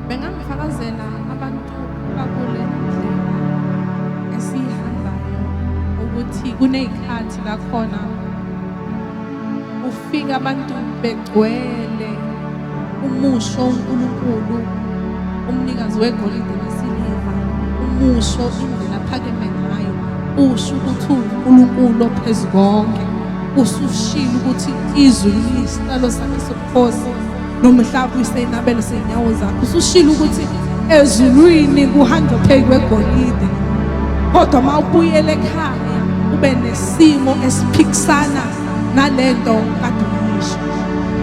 Bengangifakazela abantu bakule ndlela esiyihambayo ukuthi kuney'khathi la khona ufika abantu begcwele umusho uNkulunkulu, umnikazi wegolide nesiliva, umusho indlela aphakeme ngayo, usho ukuthi uNkulunkulu ophezu konke, usushilo ukuthi izwi liyisitalo sakhe sobukhosi nomhlaba uyiseyinabelo sey'nyawo zakho, usushilo ukuthi ezulwini kuhanjwa phezu kwegolide. Kodwa uma ubuyele ekhaya ube nesimo esiphikisana nalento kade uyisho,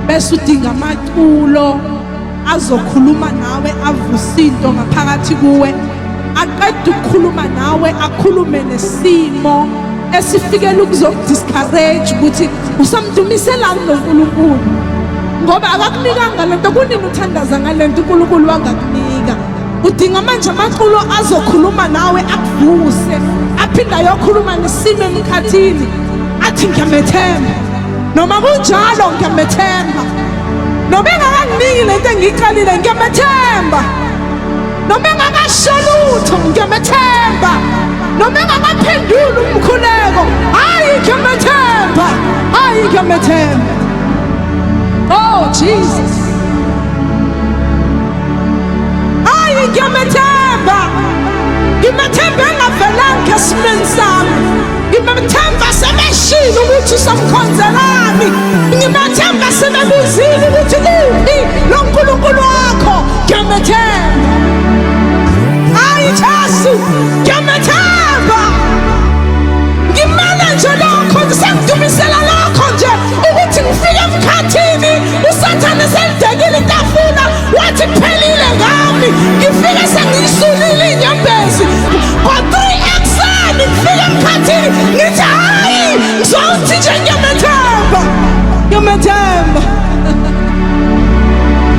bese udinga amaculo azokhuluma nawe, avuse into ngaphakathi kuwe, aqeda ukukhuluma nawe akhulume nesimo esifikela ukuzokudiscourage ukuthi usamdumiselani noNkulunkulu, ngoba akakunikanga lento. Kunini uthandaza ngalento uNkulunkulu wangakunika? Udinga manje amaculo azokhuluma nawe, akuvuse, aphinda ayokhuluma nesimo emkhathini, athi ngiyamethemba, noma kunjalo ngiyamethemba, noma engakanginiki lento engiyiqalile ngiyamethemba, noma engakasho lutho ngiyamethemba, noma engakaphenduli umkhuleko, hayi ngiyamethemba, hayi ngiyamethemba. Oh Jesus, hayi ngiyamethemba, ngimethemba engavelanga esimeni sami, ngimethemba sebeshilo ukuthi usamkhonzelani, ngimethemba sebebuzile ukuthi kuphi lo Nkulunkulu wakho, ngiyamethemba. Hayi Jesu, ngiyamethemba, ngimele nje lokho, ngisengidumisela lokho nje ukuthi ngifike emkhathini usathane selidekile itafula wathi kuphelile ngami, ngifike sengiyisulile inyembezi ngo-3 ekuseni, ngifike emkhathini ngithi hayi ngizowuthi nje ngiyamethemba, ngiyamethemba,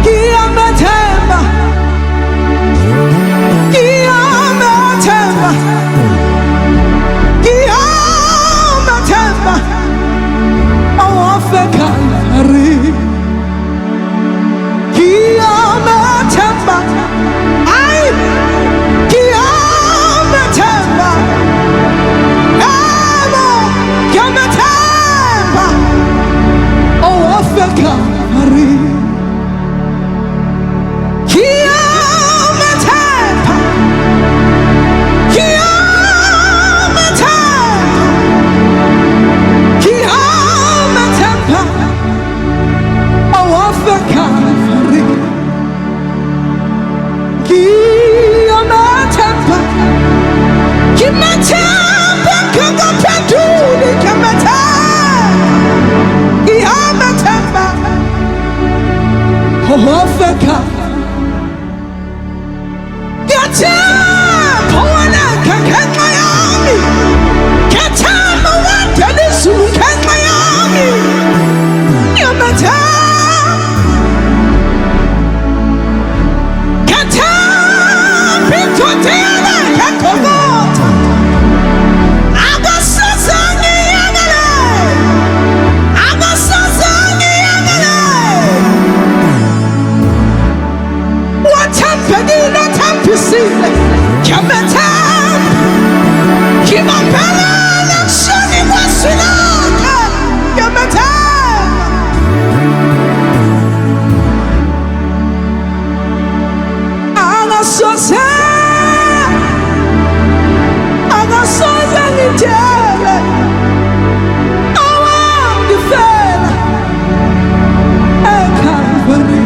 ngiyamethemba, ngiyamethemba, ngiyamethemba. Awafe Kalvari, ngiyamethemba, ay ngiyamethemba, emo ngiyamethemba. Awafe Kalvari, ngiyamethemba, ngiyamethemba, awafe Kalvari, ngiyamethemba, ngiyamethemba, ngingaphenduli, ngiyamethemba, awafe Kalvari, ngiyathemba wena ngenxa yami, ngiyathemba wendela izulu ngenxa yami, ngiyamethemba, ngiyethemba indoda engekhonkotha, akasoze ngiyekele, akasoze ngiyekele, wathembekile othembisile, ngiyamethemba, ngibambelele ekushoni kwezwi lakhe, ngiyamethemba. Akasoze ngidele, owangifela eKalvari,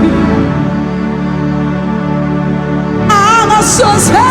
akasoze